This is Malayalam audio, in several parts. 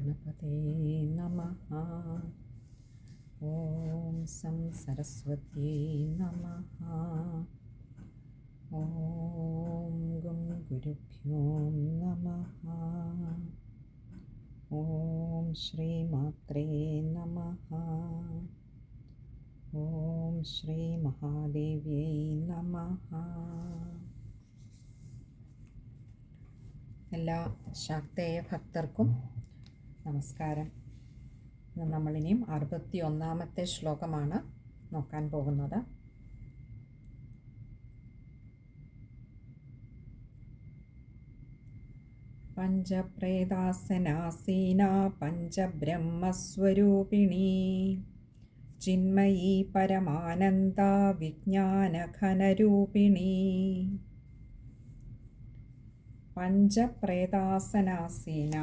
ഗണപതേ നമഃ. ഓം സം സരസ്വത്യേ നമഃ. ഓം ഗും ഗുരുഭ്യോ നമഃ. ഓം ശ്രീമാത്രേ നമഃ. ഓം ശ്രീ മഹാദേവ്യൈ നമഃ. എല്ലാ ശാക്തേയ ഭക്തർക്കും നമസ്കാരം. ഇന്ന് നമ്മളിനിയും 61-ാമത്തെ ശ്ലോകമാണ് നോക്കാൻ പോകുന്നത്. പഞ്ചപ്രേതാസനാസീന പഞ്ചബ്രഹ്മസ്വരൂപിണീ ചിന്മയീ പരമാനന്ദ വിജ്ഞാനഘനരൂപിണീ. പഞ്ചപ്രേതാസനാസീന,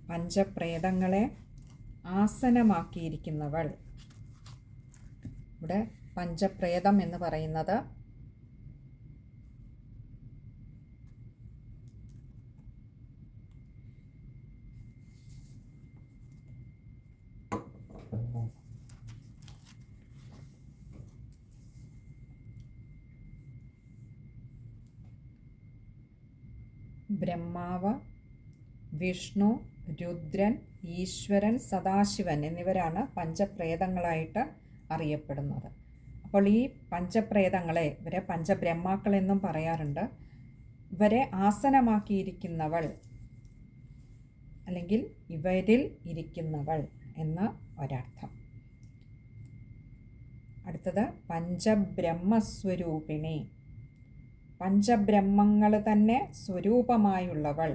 പഞ്ചപ്രേതങ്ങളെ ആസനമാക്കിയിരിക്കുന്നവൾ. ഇവിടെ പഞ്ചപ്രേതം എന്ന് പറയുന്നത് ബ്രഹ്മാവ്, വിഷ്ണു, രുദ്രൻ, ഈശ്വരൻ, സദാശിവൻ എന്നിവരാണ് പഞ്ചപ്രേതങ്ങളായിട്ട് അറിയപ്പെടുന്നത്. അപ്പോൾ ഈ പഞ്ചപ്രേതങ്ങളെ ഇവരെ പഞ്ചബ്രഹ്മാക്കളെന്നും പറയാറുണ്ട്. ഇവരെ ആസനമാക്കിയിരിക്കുന്നവൾ അല്ലെങ്കിൽ ഇവരിൽ ഇരിക്കുന്നവൾ എന്ന ഒരർത്ഥം. അടുത്തത് പഞ്ചബ്രഹ്മസ്വരൂപിണി, പഞ്ചബ്രഹ്മങ്ങൾ തന്നെ സ്വരൂപമായുള്ളവൾ.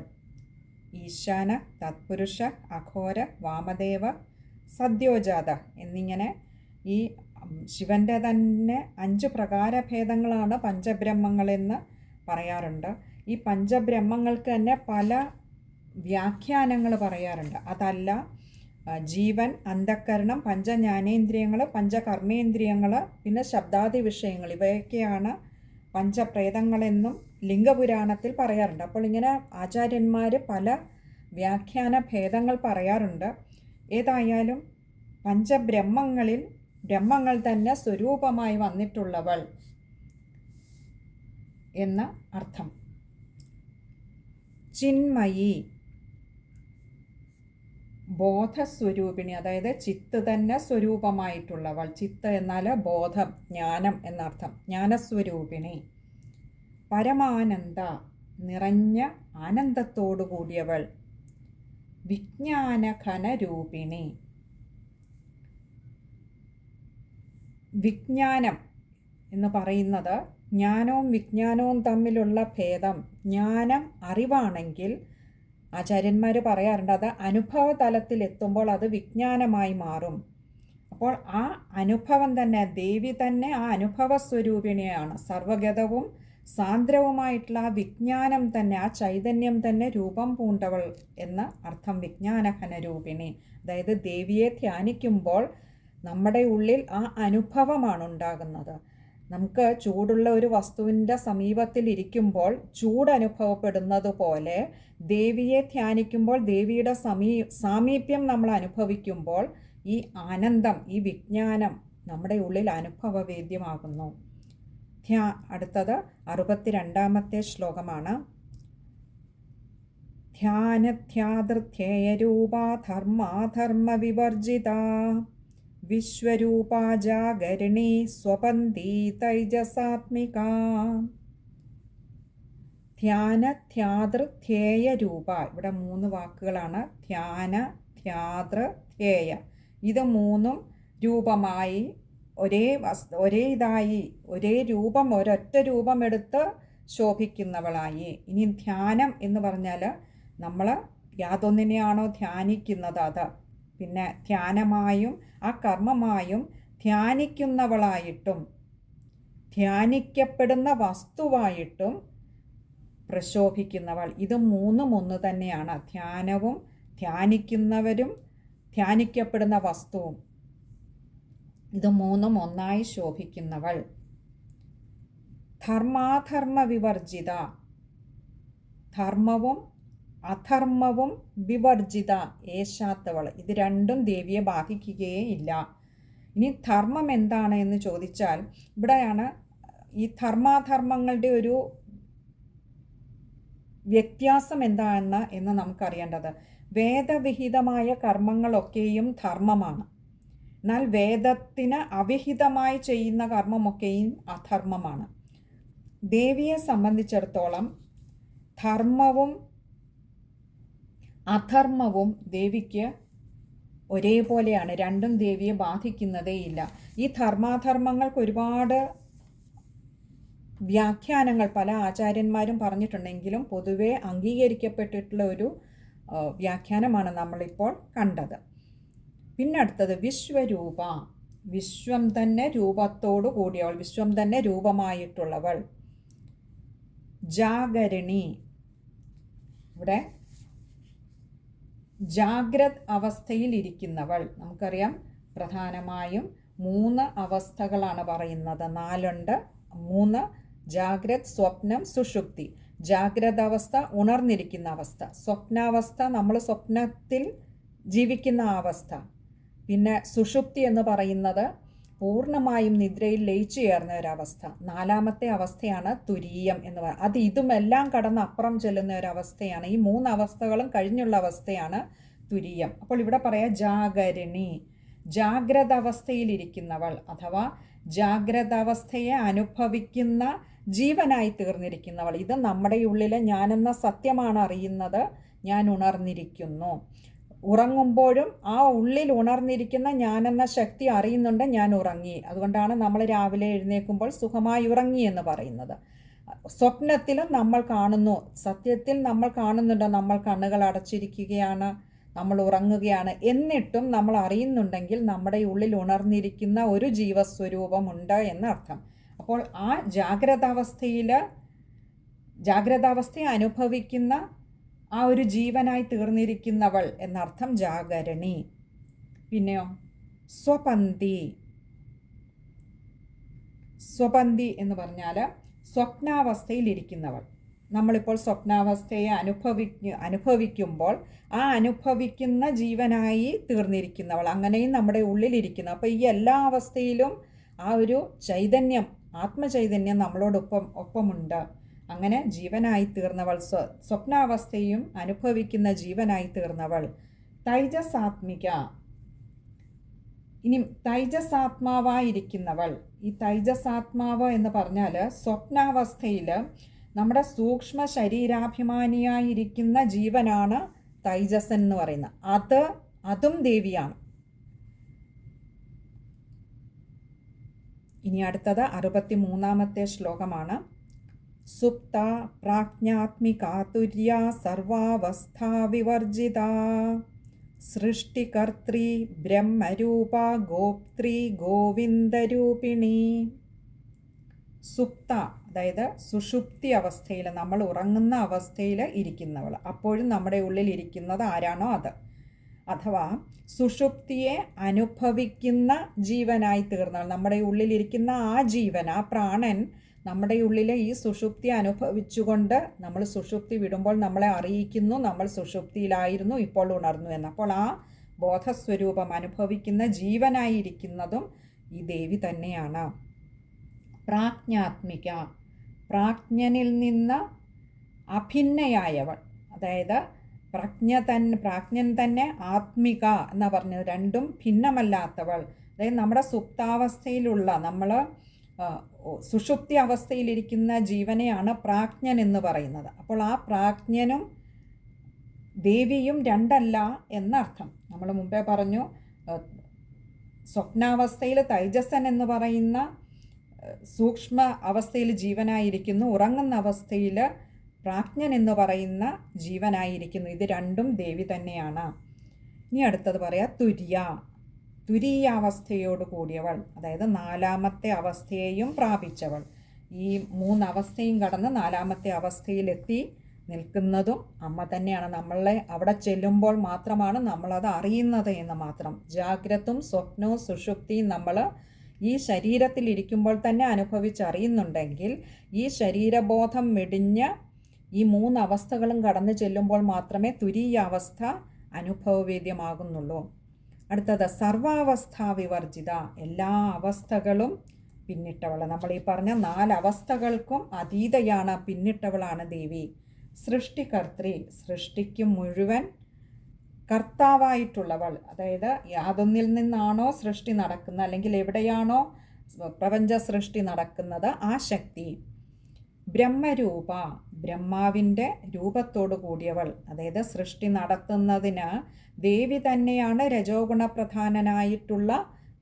ഈശാന, തത്പുരുഷ, അഘോര, വാമദേവ, സദ്യോജാത എന്നിങ്ങനെ ഈ ശിവൻ്റെ തന്നെ 5 പ്രകാരഭേദങ്ങളാണ് പഞ്ചബ്രഹ്മങ്ങളെന്ന് പറയാറുണ്ട്. ഈ പഞ്ചബ്രഹ്മങ്ങൾക്ക് തന്നെ പല വ്യാഖ്യാനങ്ങൾ പറയാറുണ്ട്. അതല്ല, ജീവൻ, അന്ധക്കരണം, പഞ്ചജ്ഞാനേന്ദ്രിയങ്ങൾ, പഞ്ചകർമ്മേന്ദ്രിയങ്ങൾ, പിന്നെ ശബ്ദാദി വിഷയങ്ങൾ, ഇവയൊക്കെയാണ് പഞ്ചപ്രേതങ്ങളെന്നും ലിംഗപുരാണത്തിൽ പറയാറുണ്ട്. അപ്പോൾ ഇങ്ങനെ ആചാര്യന്മാർ പല വ്യാഖ്യാന ഭേദങ്ങൾ പറയാറുണ്ട്. ഏതായാലും പഞ്ചബ്രഹ്മങ്ങളിൽ ബ്രഹ്മങ്ങൾ തന്നെ സ്വരൂപമായി വന്നിട്ടുള്ളവൾ എന്ന അർത്ഥം. ചിന്മയി, ബോധസ്വരൂപിണി, അതായത് ചിത്ത് തന്നെ സ്വരൂപമായിട്ടുള്ളവൾ. ചിത്ത് എന്നാൽ ബോധം, ജ്ഞാനം എന്നർത്ഥം. ജ്ഞാനസ്വരൂപിണി. പരമാനന്ദ, നിറഞ്ഞ ആനന്ദത്തോടു കൂടിയവൾ. വിജ്ഞാനഘനരൂപിണി, വിജ്ഞാനം എന്ന് പറയുന്നത് ജ്ഞാനവും വിജ്ഞാനവും തമ്മിലുള്ള ഭേദം. ജ്ഞാനം അറിവാണെങ്കിൽ ആചാര്യന്മാർ പറയാറുണ്ട് അത് അനുഭവ തലത്തിൽ എത്തുമ്പോൾ അത് വിജ്ഞാനമായി മാറും. അപ്പോൾ ആ അനുഭവം തന്നെ, ദേവി തന്നെ ആ അനുഭവ സ്വരൂപിണിയാണ്. സർവഗതവും സാന്ദ്രവുമായിട്ടുള്ള ആ വിജ്ഞാനം തന്നെ, ആ ചൈതന്യം തന്നെ രൂപം പൂണ്ടവൾ എന്ന അർത്ഥം. വിജ്ഞാനഘനരൂപിണി, അതായത് ദേവിയെ ധ്യാനിക്കുമ്പോൾ നമ്മുടെ ഉള്ളിൽ ആ അനുഭവമാണ് ഉണ്ടാകുന്നത്. നമുക്ക് ചൂടുള്ള ഒരു വസ്തുവിൻ്റെ സമീപത്തിൽ ഇരിക്കുമ്പോൾ ചൂട് അനുഭവപ്പെടുന്നത് പോലെ ദേവിയെ ധ്യാനിക്കുമ്പോൾ ദേവിയുടെ സാമീപ്യം നമ്മൾ അനുഭവിക്കുമ്പോൾ ഈ ആനന്ദം, ഈ വിജ്ഞാനം നമ്മുടെ ഉള്ളിൽ അനുഭവവേദ്യമാകുന്നു. അടുത്തത് 62-ാമത്തെ ശ്ലോകമാണ്. ധ്യാനധ്യാതൃധ്യേയരൂപ ധർമാധർമ്മ വിവർജിത വിശ്വരൂപാ ജാഗരിണി സ്വപന്തി തൈജസാത്മിക. ധ്യാനധ്യാതൃധ്യേയരൂപ, ഇവിടെ 3 വാക്കുകളാണ്. ധ്യാന, ധ്യാതൃ, ധ്യേയ. ഇത് 3 രൂപമായി ഒരേ ഇതായി ഒരേ രൂപം, ഒരൊറ്റ രൂപമെടുത്ത് ശോഭിക്കുന്നവളായി. ഇനി ധ്യാനം എന്ന് പറഞ്ഞാൽ നമ്മൾ യാതൊന്നിനെയാണോ ധ്യാനിക്കുന്നത് അത്, പിന്നെ ധ്യാനമായും ആ കർമ്മമായും ധ്യാനിക്കുന്നവളായിട്ടും ധ്യാനിക്കപ്പെടുന്ന വസ്തുവായിട്ടും പ്രശോഭിക്കുന്നവൾ. ഇത് 3 ഒന്ന് തന്നെയാണ്. ധ്യാനവും ധ്യാനിക്കുന്നവരും ധ്യാനിക്കപ്പെടുന്ന വസ്തുവും, ഇത് 3 ഒന്നായി ശോഭിക്കുന്നവൾ. ധർമാധർമ്മ വിവർജിത, ധർമ്മവും അധർമ്മവും വിവർജിത ഏശാത്തവൾ. ഇത് രണ്ടും ദേവിയെ ബാധിക്കുകയേ ഇല്ല. ഇനി ധർമ്മം എന്താണ് എന്ന് ചോദിച്ചാൽ ഇവിടെയാണ് ഈ ധർമാധർമ്മങ്ങളുടെ ഒരു വ്യത്യാസം എന്താണെന്ന് നമുക്കറിയേണ്ടത്. വേദവിഹിതമായ കർമ്മങ്ങളൊക്കെയും ധർമ്മമാണ്. എന്നാൽ വേദത്തിന് അവിഹിതമായി ചെയ്യുന്ന കർമ്മമൊക്കെയും അധർമ്മമാണ്. ദേവിയെ സംബന്ധിച്ചിടത്തോളം ധർമ്മവും അധർമ്മവും ദേവിക്ക് ഒരേപോലെയാണ്. രണ്ടും ദേവിയെ ബാധിക്കുന്നതേയില്ല. ഈ ധർമാധർമ്മങ്ങൾക്ക് ഒരുപാട് വ്യാഖ്യാനങ്ങൾ പല ആചാര്യന്മാരും പറഞ്ഞിട്ടുണ്ടെങ്കിലും പൊതുവെ അംഗീകരിക്കപ്പെട്ടിട്ടുള്ള ഒരു വ്യാഖ്യാനമാണ് നമ്മളിപ്പോൾ കണ്ടത്. പിന്നെ അടുത്തത് വിശ്വരൂപ. വിശ്വം തന്നെ രൂപത്തോടു കൂടിയവൾ, വിശ്വം തന്നെ രൂപമായിട്ടുള്ളവൾ. ജാഗരണി. ഇവിടെ ജാഗ്രത് അവസ്ഥയിൽ ഇരിക്കുന്നവൾ. നമുക്കറിയാം പ്രധാനമായും 3 അവസ്ഥകളാണ് പറയുന്നത്. 4 3: ജാഗ്രത്, സ്വപ്നം, സുഷുപ്തി. ജാഗ്രത അവസ്ഥ ഉണർന്നിരിക്കുന്ന അവസ്ഥ, സ്വപ്നാവസ്ഥ നമ്മൾ സ്വപ്നത്തിൽ ജീവിക്കുന്ന അവസ്ഥ, പിന്നെ സുഷുപ്തി എന്ന് പറയുന്നത് പൂർണ്ണമായും നിദ്രയിൽ ലയിച്ചു ചേർന്ന ഒരവസ്ഥ. 4ാമത്തെ അവസ്ഥയാണ് തുരീയം എന്ന് പറയുന്നത്. അത് ഇതുമെല്ലാം കടന്ന് അപ്പുറം ചെല്ലുന്ന ഒരവസ്ഥയാണ്. ഈ 3 അവസ്ഥകളും കഴിഞ്ഞുള്ള അവസ്ഥയാണ് തുരീയം. അപ്പോൾ ഇവിടെ പറയാം ജാഗരണി, ജാഗ്രത അവസ്ഥയിലിരിക്കുന്നവൾ അഥവാ ജാഗ്രത അവസ്ഥയെ അനുഭവിക്കുന്ന ജീവനായി തീർന്നിരിക്കുന്നവൾ. ഇത് നമ്മുടെ ഉള്ളിലെ ഞാനെന്ന സത്യമാണ് അറിയുന്നത്. ഞാൻ ഉണർന്നിരിക്കുന്നു. ഉറങ്ങുമ്പോഴും ആ ഉള്ളിൽ ഉണർന്നിരിക്കുന്ന ഞാനെന്ന ശക്തി അറിയുന്നുണ്ട് ഞാൻ ഉറങ്ങി. അതുകൊണ്ടാണ് നമ്മൾ രാവിലെ എഴുന്നേൽക്കുമ്പോൾ സുഖമായി ഉറങ്ങി എന്ന് പറയുന്നത്. സ്വപ്നത്തിലും നമ്മൾ കാണുന്നു, സത്യത്തിൽ നമ്മൾ കാണുന്നുണ്ട് നമ്മൾ കണ്ണുകൾ അടച്ചിരിക്കുകയാണ്, നമ്മൾ ഉറങ്ങുകയാണ്. എന്നിട്ടും നമ്മൾ അറിയുന്നുണ്ടെങ്കിൽ നമ്മുടെ ഉള്ളിൽ ഉണർന്നിരിക്കുന്ന ഒരു ജീവസ്വരൂപമുണ്ട് എന്നർത്ഥം. അപ്പോൾ ആ ജാഗ്രതാവസ്ഥയെ അനുഭവിക്കുന്ന ആ ഒരു ജീവനായി തീർന്നിരിക്കുന്നവൾ എന്നർത്ഥം ജാഗരണി. പിന്നെയോ സ്വപന്തി. സ്വപന്തി എന്ന് പറഞ്ഞാൽ സ്വപ്നാവസ്ഥയിലിരിക്കുന്നവൾ. നമ്മളിപ്പോൾ സ്വപ്നാവസ്ഥയെ അനുഭവിക്കുമ്പോൾ ആ അനുഭവിക്കുന്ന ജീവനായി തീർന്നിരിക്കുന്നവൾ, അങ്ങനെയും നമ്മുടെ ഉള്ളിലിരിക്കുന്നു. അപ്പോൾ ഈ എല്ലാ അവസ്ഥയിലും ആ ഒരു ചൈതന്യം, ആത്മചൈതന്യം നമ്മളോടൊപ്പമുണ്ട്. അങ്ങനെ ജീവനായി തീർന്നവൾ, സ്വപ്നാവസ്ഥയും അനുഭവിക്കുന്ന ജീവനായി തീർന്നവൾ. തൈജസാത്മിക. ഇനി തൈജസാത്മാവായിരിക്കുന്നവൾ. ഈ തൈജസാത്മാവ് എന്ന് പറഞ്ഞാൽ സ്വപ്നാവസ്ഥയിൽ നമ്മുടെ സൂക്ഷ്മ ശരീരാഭിമാനിയായിരിക്കുന്ന ജീവനാണ് തൈജസൻ എന്ന് പറയുന്നത്. അതും ദേവിയാണ്. ഇനി അടുത്തത് 63ാമത്തെ ശ്ലോകമാണ്. സുപ്ത പ്രാജ്ഞാത്മികാതുര്യ സർവാവസ്ഥാ വിവർജിത സൃഷ്ടികർत्री ബ്രഹ്മരൂപ ഗോപ്ത്രീ ഗോവിന്ദരൂപിണി. സുപ്ത അതായത് സുഷുപ്തി അവസ്ഥയിൽ, നമ്മൾ ഉറങ്ങുന്ന അവസ്ഥയിൽ ഇരിക്കുന്നവൾ. അപ്പോഴും നമ്മുടെ ഉള്ളിൽ ഇരിക്കുന്നത് ആരാണോ അത്. അഥവാ സുഷുപ്തിയെ അനുഭവിക്കുന്ന ജീവനായി തീർന്നവൾ, നമ്മുടെ ഉള്ളിലിരിക്കുന്ന ആ ജീവൻ, ആ പ്രാണൻ നമ്മുടെ ഉള്ളിലെ ഈ സുഷുപ്തി അനുഭവിച്ചുകൊണ്ട് നമ്മൾ സുഷുപ്തി വിടുമ്പോൾ നമ്മളെ അറിയിക്കുന്നു നമ്മൾ സുഷുപ്തിയിലായിരുന്നു, ഇപ്പോൾ ഉണർന്നു എന്ന്. അപ്പോൾ ആ ബോധസ്വരൂപം അനുഭവിക്കുന്ന ജീവനായിരിക്കുന്നതും ഈ ദേവി തന്നെയാണ്. പ്രാജ്ഞാത്മിക, പ്രാജ്ഞനിൽ നിന്ന് അഭിന്നയായവൾ. അതായത് പ്രാജ്ഞൻ തന്നെ ആത്മിക എന്ന് പറഞ്ഞത്, രണ്ടും ഭിന്നമല്ലാത്തവൾ. അതായത് നമ്മുടെ സുപ്താവസ്ഥയിലുള്ള, നമ്മൾ സുഷുപ്തി അവസ്ഥയിലിരിക്കുന്ന ജീവനെയാണ് പ്രാജ്ഞൻ എന്ന് പറയുന്നത്. അപ്പോൾ ആ പ്രാജ്ഞനും ദേവിയും രണ്ടല്ല എന്നർത്ഥം. നമ്മൾ മുമ്പേ പറഞ്ഞു, സ്വപ്നാവസ്ഥയിൽ തൈജസൻ എന്ന് പറയുന്ന സൂക്ഷ്മ അവസ്ഥയിൽ ജീവനായിരിക്കുന്നു, ഉറങ്ങുന്ന അവസ്ഥയിൽ പ്രാജ്ഞൻ എന്ന് പറയുന്ന ജീവനായിരിക്കുന്നു. ഇത് രണ്ടും ദേവി തന്നെയാണ്. ഇനി അടുത്തത് പറയാം തുരീയാവസ്ഥയോട് കൂടിയവൾ, അതായത് 4ാമത്തെ അവസ്ഥയെയും പ്രാപിച്ചവൾ. ഈ 3 അവസ്ഥയും കടന്ന് 4ാമത്തെ അവസ്ഥയിലെത്തി നിൽക്കുന്നതും അമ്മ തന്നെയാണ്. നമ്മളെ അവിടെ ചെല്ലുമ്പോൾ മാത്രമാണ് നമ്മളത് അറിയുന്നത് എന്ന് മാത്രം. ജാഗ്രതും സ്വപ്നവും സുഷുപ്തിയും നമ്മൾ ഈ ശരീരത്തിൽ ഇരിക്കുമ്പോൾ തന്നെ അനുഭവിച്ചറിയുന്നുണ്ടെങ്കിൽ ഈ ശരീരബോധം വെടിഞ്ഞ് ഈ 3 അവസ്ഥകളും കടന്നു ചെല്ലുമ്പോൾ മാത്രമേ തുരീയ അവസ്ഥ അനുഭവവേദ്യമാകുന്നുള്ളൂ. അടുത്തത് സർവാവസ്ഥാ വിവർജിത, എല്ലാ അവസ്ഥകളും പിന്നിട്ടവൾ. നമ്മൾ ഈ പറഞ്ഞ 4 അവസ്ഥകൾക്കും അതീതയാണ്, പിന്നിട്ടവളാണ് ദേവി. സൃഷ്ടികർत्री, സൃഷ്ടിക്ക് മുഴുവൻ കർത്താവായിട്ടുള്ളവൾ. അതായത് യാതൊന്നിൽ നിന്നാണോ സൃഷ്ടി നടക്കുന്നത്, അല്ലെങ്കിൽ എവിടെയാണോ പ്രപഞ്ച സൃഷ്ടി നടക്കുന്നത്, ആ ശക്തി. ബ്രഹ്മരൂപ, ബ്രഹ്മാവിൻ്റെ രൂപത്തോടു കൂടിയവൾ. അതായത് സൃഷ്ടി നടത്തുന്നതിന് ദേവി തന്നെയാണ് രജോഗുണപ്രധാനനായിട്ടുള്ള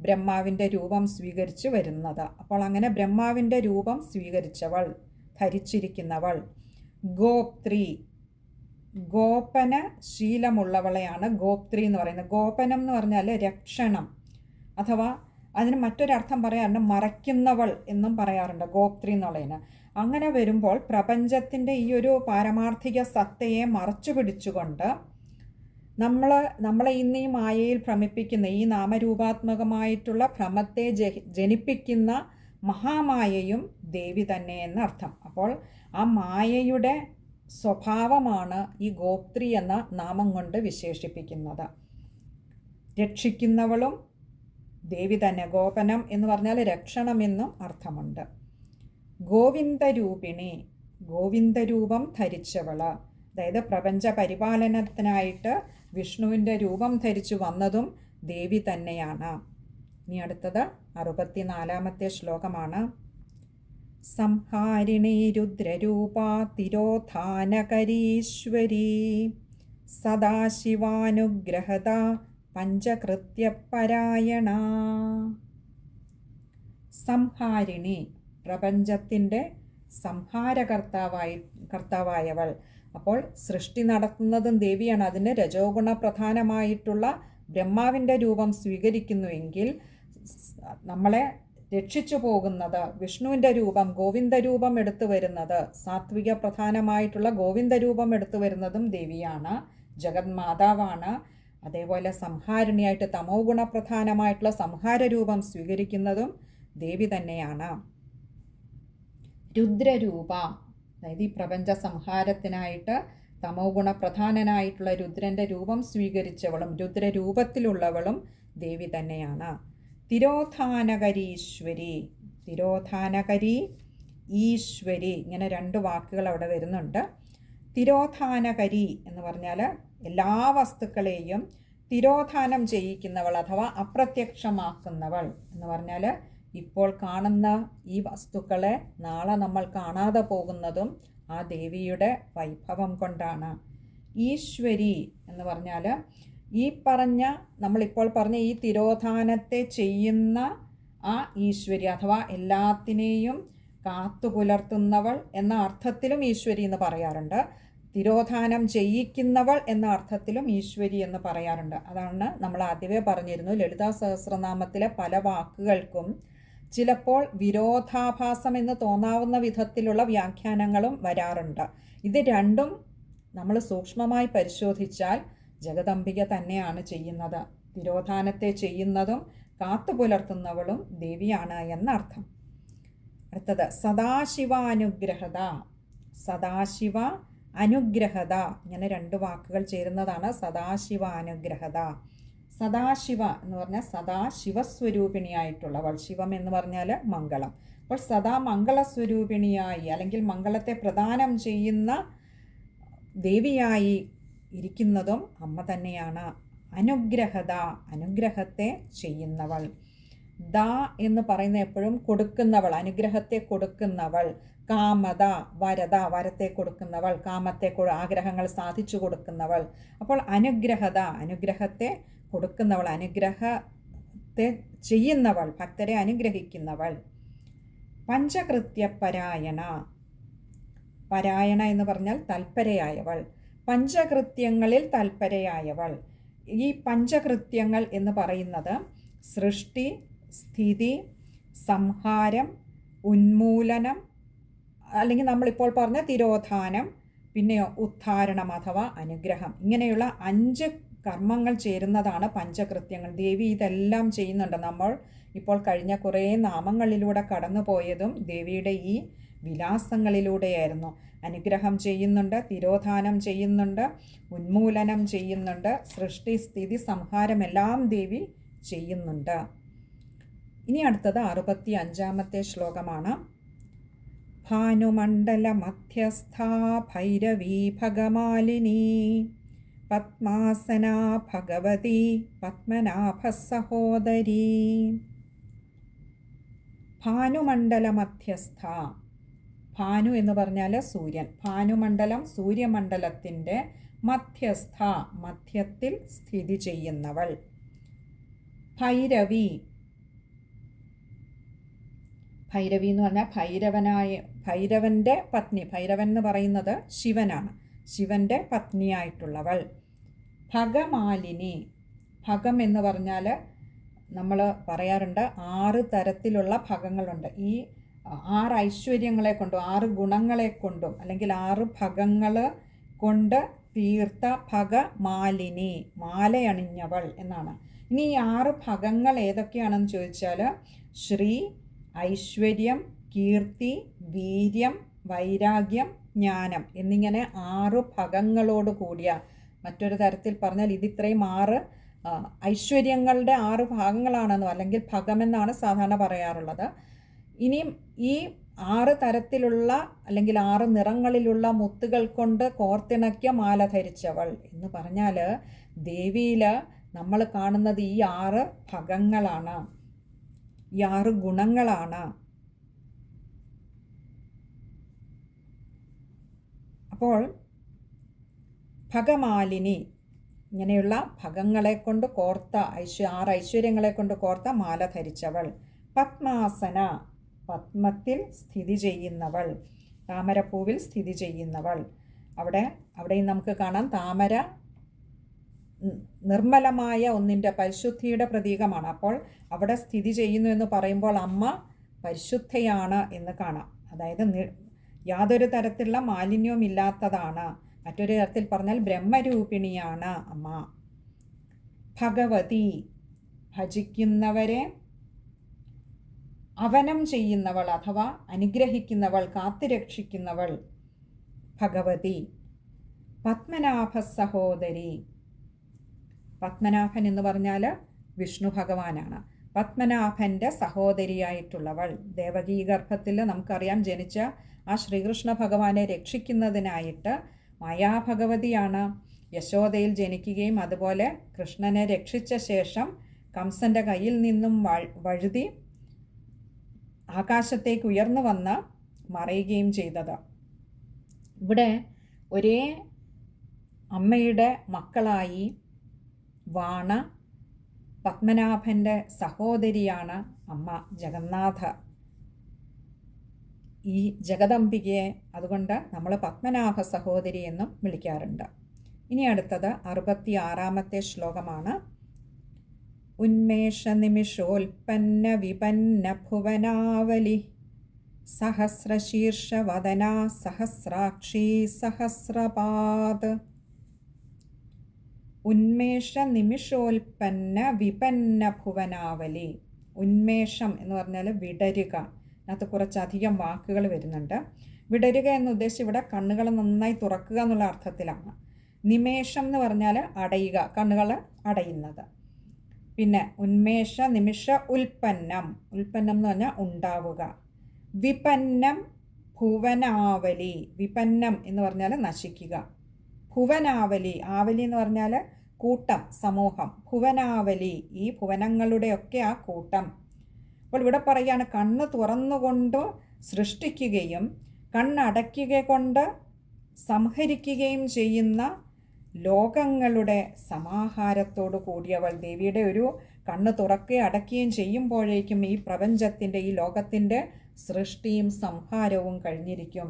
ബ്രഹ്മാവിൻ്റെ രൂപം സ്വീകരിച്ചു വരുന്നത്. അപ്പോൾ അങ്ങനെ ബ്രഹ്മാവിൻ്റെ രൂപം സ്വീകരിച്ചവൾ, ധരിച്ചിരിക്കുന്നവൾ. ഗോപ്ത്രി, ഗോപന ശീലമുള്ളവളെയാണ് ഗോപ്ത്രി എന്ന് പറയുന്നത്. ഗോപനം എന്ന് പറഞ്ഞാൽ രക്ഷണം, അഥവാ അതിന് മറ്റൊരർത്ഥം പറയാറുണ്ട് മറയ്ക്കുന്നവൾ എന്നും പറയാറുണ്ട് ഗോപ്ത്രി എന്നുള്ളതിന്. അങ്ങനെ വരുമ്പോൾ പ്രപഞ്ചത്തിൻ്റെ ഈ ഒരു പാരമാർത്ഥിക സത്തയെ മറച്ചു പിടിച്ചുകൊണ്ട് നമ്മളെ ഇന്ന് ഈ മായയിൽ ഭ്രമിപ്പിക്കുന്ന, ഈ നാമരൂപാത്മകമായിട്ടുള്ള ഭ്രമത്തെ ജനിപ്പിക്കുന്ന മഹാമായയും ദേവി തന്നെ എന്നർത്ഥം. അപ്പോൾ ആ മായയുടെ സ്വഭാവമാണ് ഈ ഗോപ്ത്രി എന്ന നാമം കൊണ്ട് വിശേഷിപ്പിക്കുന്നത്. രക്ഷിക്കുന്നവളും ദേവി തന്നെ. ഗോപനം എന്ന് പറഞ്ഞാൽ രക്ഷണമെന്നും അർത്ഥമുണ്ട്. ഗോവിന്ദരൂപിണി, ഗോവിന്ദരൂപം ധരിച്ചവള്. അതായത് പ്രപഞ്ച പരിപാലനത്തിനായിട്ട് വിഷ്ണുവിൻ്റെ രൂപം ധരിച്ചു വന്നതും ദേവി തന്നെയാണ്. ഇനി അടുത്തത് 64-ാമത്തെ ശ്ലോകമാണ്. സംഹാരിണി രുദ്രരൂപാ തിരോധാനകരീശ്വരീ സദാശിവാനുഗ്രഹത പഞ്ചകൃത്യപരായണ. സംഹാരിണി, പ്രപഞ്ചത്തിൻ്റെ കർത്താവായവൾ. അപ്പോൾ സൃഷ്ടി നടത്തുന്നതും ദേവിയാണ്. അതിന് രജോഗുണ പ്രധാനമായിട്ടുള്ള ബ്രഹ്മാവിൻ്റെ രൂപം സ്വീകരിക്കുന്നുവെങ്കിൽ നമ്മളെ രക്ഷിച്ചു പോകുന്നത് വിഷ്ണുവിൻ്റെ രൂപം, ഗോവിന്ദരൂപം എടുത്തു വരുന്നത്, സാത്വിക പ്രധാനമായിട്ടുള്ള ഗോവിന്ദരൂപം എടുത്തു വരുന്നതും ദേവിയാണ്, ജഗന്മാതാവാണ്. അതേപോലെ സംഹാരിണിയായിട്ട് തമോ ഗുണപ്രധാനമായിട്ടുള്ള സംഹാരരൂപം സ്വീകരിക്കുന്നതും ദേവി തന്നെയാണ്. രുദ്രരൂപ, അതായത് ഈ പ്രപഞ്ച സംഹാരത്തിനായിട്ട് തമോ ഗുണപ്രധാനനായിട്ടുള്ള രുദ്രൻ്റെ രൂപം സ്വീകരിച്ചവളും രുദ്രരൂപത്തിലുള്ളവളും ദേവി തന്നെയാണ്. തിരോധാനകരീശ്വരി, തിരോധാനകരി ഈശ്വരി, ഇങ്ങനെ 2 വാക്കുകൾ അവിടെ വരുന്നുണ്ട്. തിരോധാനകരി എന്ന് പറഞ്ഞാൽ എല്ലാ വസ്തുക്കളെയും തിരോധാനം ചെയ്യിക്കുന്നവൾ അഥവാ അപ്രത്യക്ഷമാക്കുന്നവൾ എന്ന് പറഞ്ഞാൽ ഇപ്പോൾ കാണുന്ന ഈ വസ്തുക്കളെ നാളെ നമ്മൾ കാണാതെ പോകുന്നതും ആ ദേവിയുടെ വൈഭവം കൊണ്ടാണ്. ഈശ്വരി എന്ന് പറഞ്ഞാൽ ഈ പറഞ്ഞ, നമ്മളിപ്പോൾ പറഞ്ഞ ഈ തിരോധാനത്തെ ചെയ്യുന്ന ആ ഈശ്വരി അഥവാ എല്ലാത്തിനെയും കാത്തുപുലർത്തുന്നവൾ എന്ന അർത്ഥത്തിലും ഈശ്വരി എന്ന് പറയാറുണ്ട്. തിരോധാനം ചെയ്യിക്കുന്നവൾ എന്ന അർത്ഥത്തിലും ഈശ്വരി എന്ന് പറയാറുണ്ട്. അതാണ് നമ്മൾ ആദ്യമേ പറഞ്ഞിരുന്നു, ലളിതാ സഹസ്രനാമത്തിലെ പല വാക്കുകൾക്കും ചിലപ്പോൾ വിരോധാഭാസം എന്ന് തോന്നാവുന്ന വിധത്തിലുള്ള വ്യാഖ്യാനങ്ങളും വരാറുണ്ട്. ഇത് രണ്ടും നമ്മൾ സൂക്ഷ്മമായി പരിശോധിച്ചാൽ ജഗദംബിക തന്നെയാണ് ചെയ്യുന്നത്. തിരോധാനത്തെ ചെയ്യുന്നതും കാത്തുപുലർത്തുന്നവളും ദേവിയാണ് എന്നർത്ഥം. അടുത്തത് സദാശിവാനുഗ്രഹത. സദാശിവ അനുഗ്രഹത, ഇങ്ങനെ 2 വാക്കുകൾ ചേരുന്നതാണ് സദാശിവാനുഗ്രഹത. സദാശിവ എന്ന് പറഞ്ഞാൽ സദാശിവസ്വരൂപിണിയായിട്ടുള്ളവൾ. ശിവം എന്ന് പറഞ്ഞാൽ മംഗളം. അപ്പോൾ സദാ മംഗളസ്വരൂപിണിയായി അല്ലെങ്കിൽ മംഗളത്തെ പ്രദാനം ചെയ്യുന്ന ദേവിയായി ഇരിക്കുന്നതും അമ്മ തന്നെയാണ്. അനുഗ്രഹത, അനുഗ്രഹത്തെ ചെയ്യുന്നവൾ. ദ എന്ന് പറയുന്ന എപ്പോഴും കൊടുക്കുന്നവൾ, അനുഗ്രഹത്തെ കൊടുക്കുന്നവൾ. കാമത, വരത, വരത്തെ കൊടുക്കുന്നവൾ, കാമത്തെ ആഗ്രഹങ്ങൾ സാധിച്ചു കൊടുക്കുന്നവൾ. അപ്പോൾ അനുഗ്രഹത, അനുഗ്രഹത്തെ കൊടുക്കുന്നവൾ, അനുഗ്രഹത്തെ ചെയ്യുന്നവൾ, ഭക്തരെ അനുഗ്രഹിക്കുന്നവൾ. പഞ്ചകൃത്യപരായണ, പരായണ എന്ന് പറഞ്ഞാൽ തൽപരയായവൾ, പഞ്ചകൃത്യങ്ങളിൽ തൽപരയായവൾ. ഈ പഞ്ചകൃത്യങ്ങൾ എന്ന് പറയുന്നത് സൃഷ്ടി, സ്ഥിതി, സംഹാരം, ഉന്മൂലനം, അല്ലെങ്കിൽ നമ്മളിപ്പോൾ പറഞ്ഞ തിരോധാനം, പിന്നെ ഉദ്ധാരണം അഥവാ അനുഗ്രഹം. ഇങ്ങനെയുള്ള 5 കർമ്മങ്ങൾ ചേരുന്നതാണ് പഞ്ചകൃത്യങ്ങൾ. ദേവി ഇതെല്ലാം ചെയ്യുന്നുണ്ട്. നമ്മൾ ഇപ്പോൾ കഴിഞ്ഞ കുറേ നാമങ്ങളിലൂടെ കടന്നു പോയതും ദേവിയുടെ ഈ വിലാസങ്ങളിലൂടെയായിരുന്നു. അനുഗ്രഹം ചെയ്യുന്നുണ്ട്, തിരോധാനം ചെയ്യുന്നുണ്ട്, ഉന്മൂലനം ചെയ്യുന്നുണ്ട്, സൃഷ്ടി സ്ഥിതി സംഹാരമെല്ലാം ദേവി ചെയ്യുന്നുണ്ട്. ഇനി അടുത്തത് 65-ാമത്തെ ശ്ലോകമാണ്. ഭാനുമണ്ഡല മധ്യസ്ഥാ ഭൈരവീ ഭഗമാലിനി പത്മാസനാ ഭഗവതി പത്മനാഭ സഹോദരീ. ഭാനുമണ്ഡല മധ്യസ്ഥ. ഭാനു എന്ന് പറഞ്ഞാൽ സൂര്യൻ. ഭാനുമണ്ഡലം സൂര്യമണ്ഡലത്തിൻ്റെ മധ്യസ്ഥ, മധ്യത്തിൽ സ്ഥിതി ചെയ്യുന്നവൾ. ഭൈരവി. ഭൈരവി എന്ന് പറഞ്ഞാൽ ഭൈരവൻ്റെ പത്നി. ഭൈരവൻ എന്ന് പറയുന്നത് ശിവനാണ്. ശിവൻ്റെ പത്നിയായിട്ടുള്ളവൾ. ഭഗമാലിനി. ഭഗം എന്ന് പറഞ്ഞാൽ നമ്മൾ പറയാറുണ്ട് 6 തരത്തിലുള്ള ഭഗങ്ങളുണ്ട്. ഈ 6 ഐശ്വര്യങ്ങളെ കൊണ്ടും 6 ഗുണങ്ങളെ കൊണ്ടും അല്ലെങ്കിൽ 6 ഭഗങ്ങൾ കൊണ്ട് തീർത്ത ഭഗമാലിനി, മാലയണിഞ്ഞവൾ എന്നാണ്. ഇനി ഈ 6 ഭഗങ്ങൾ ഏതൊക്കെയാണെന്ന് ചോദിച്ചാൽ ശ്രീ, ഐശ്വര്യം, കീർത്തി, വീര്യം, വൈരാഗ്യം, ജ്ഞാനം എന്നിങ്ങനെ 6 ഭഗങ്ങളോട് കൂടിയ, മറ്റൊരു തരത്തിൽ പറഞ്ഞാൽ ഇതിത്രയും 6 ഐശ്വര്യങ്ങളുടെ 6 ഭാഗങ്ങളാണെന്നോ അല്ലെങ്കിൽ ഭഗമെന്നാണ് സാധാരണ പറയാറുള്ളത്. ഇനിയും ഈ 6 തരത്തിലുള്ള അല്ലെങ്കിൽ 6 നിറങ്ങളിലുള്ള മുത്തുകൾ കൊണ്ട് കോർത്തിണക്കിയ മാല ധരിച്ചവൾ എന്ന് പറഞ്ഞാൽ ദേവിയിൽ നമ്മൾ കാണുന്നത് ഈ 6 ഭഗങ്ങളാണ്, ഈ 6 ഗുണങ്ങളാണ്. അപ്പോൾ ഭഗമാലിനി, ഇങ്ങനെയുള്ള ഭഗങ്ങളെ കൊണ്ട് കോർത്ത 6 ഐശ്വര്യങ്ങളെ കൊണ്ട് കോർത്ത മാല ധരിച്ചവൾ. പത്മാസന, പത്മത്തിൽ സ്ഥിതി ചെയ്യുന്നവൾ, താമരപ്പൂവിൽ സ്ഥിതി ചെയ്യുന്നവൾ. അവിടെയും നമുക്ക് കാണാം താമര നിർമ്മലമായ ഒന്നിൻ്റെ പരിശുദ്ധിയുടെ പ്രതീകമാണ്. അപ്പോൾ അവിടെ സ്ഥിതി ചെയ്യുന്നു എന്ന് പറയുമ്പോൾ അമ്മ പരിശുദ്ധയാണ് എന്ന് കാണാം. അതായത് യാതൊരു തരത്തിലുള്ള മാലിന്യവും ഇല്ലാത്തതാണ്. മറ്റൊരു തരത്തിൽ പറഞ്ഞാൽ ബ്രഹ്മരൂപിണിയാണ് അമ്മ. ഭഗവതി, ഭജിക്കുന്നവരെ അവനം ചെയ്യുന്നവൾ അഥവാ അനുഗ്രഹിക്കുന്നവൾ, കാത്തുരക്ഷിക്കുന്നവൾ ഭഗവതി. പത്മനാഭ സഹോദരി. പത്മനാഭൻ എന്ന് പറഞ്ഞാൽ വിഷ്ണു ഭഗവാനാണ്. പത്മനാഭൻ്റെ സഹോദരിയായിട്ടുള്ളവൾ. ദേവകീ ഗർഭത്തിൽ നമുക്കറിയാം ജനിച്ച ആ ശ്രീകൃഷ്ണ ഭഗവാനെ രക്ഷിക്കുന്നതിനായിട്ട് മായാഭഗവതിയാണ് യശോദയിൽ ജനിക്കുകയും അതുപോലെ കൃഷ്ണനെ രക്ഷിച്ച ശേഷം കംസൻ്റെ കയ്യിൽ നിന്നും വഴുതി ആകാശത്തേക്ക് ഉയർന്നു വന്ന് മറയുകയും ചെയ്തത്. ഇവിടെ ഒരേ അമ്മയുടെ മക്കളായി വാണ പത്മനാഭൻ്റെ സഹോദരിയാണ് അമ്മ ജഗന്നാഥ. ഈ ജഗദംബികയെ അതുകൊണ്ട് നമ്മൾ പത്മനാഭ സഹോദരി എന്നും വിളിക്കാറുണ്ട്. ഇനി അടുത്തത് 66-ാമത്തെ ശ്ലോകമാണ്. ഉന്മേഷ നിമിഷോൽപ്പന്ന വിപന്ന ഭുവനാവലി സഹസ്രശീർഷവദന സഹസ്രാക്ഷി സഹസ്രപാദ്. ഉന്മേഷ നിമിഷോൽപ്പന്ന വിപന്ന ഭുവനാവലി. ഉന്മേഷം എന്ന് പറഞ്ഞാൽ വിടരുക. അതിനകത്ത് കുറച്ചധികം വാക്കുകൾ വരുന്നുണ്ട്. വിടരുക എന്ന് ഉദ്ദേശിച്ച് ഇവിടെ കണ്ണുകൾ നന്നായി തുറക്കുക എന്നുള്ള അർത്ഥത്തിലാണ്. നിമേഷം എന്ന് പറഞ്ഞാൽ അടയുക, കണ്ണുകൾ അടയുന്നത്. പിന്നെ ഉന്മേഷ നിമിഷ ഉൽപ്പന്നം. ഉൽപ്പന്നം എന്ന് പറഞ്ഞാൽ ഉണ്ടാവുക. വിപന്നം ഭുവനാവലി. വിപന്നം എന്ന് പറഞ്ഞാൽ നശിക്കുക. ഭുവനാവലി. ആവലി എന്ന് പറഞ്ഞാൽ കൂട്ടം, സമൂഹം. ഭുവനാവലി ഈ ഭുവനങ്ങളുടെയൊക്കെ ആ കൂട്ടം. അപ്പോൾ ഇവിടെ പറയുകയാണ് കണ്ണ് തുറന്നുകൊണ്ട് സൃഷ്ടിക്കുകയും കണ്ണടയ്ക്കുക കൊണ്ട് സംഹരിക്കുകയും ചെയ്യുന്ന ലോകങ്ങളുടെ സമാഹാരത്തോടു കൂടിയവൾ. ദേവിയുടെ ഒരു കണ്ണ് തുറക്കുകയും അടയ്ക്കുകയും ചെയ്യുമ്പോഴേക്കും ഈ പ്രപഞ്ചത്തിൻ്റെ, ഈ ലോകത്തിൻ്റെ സൃഷ്ടിയും സംഹാരവും കഴിഞ്ഞിരിക്കും.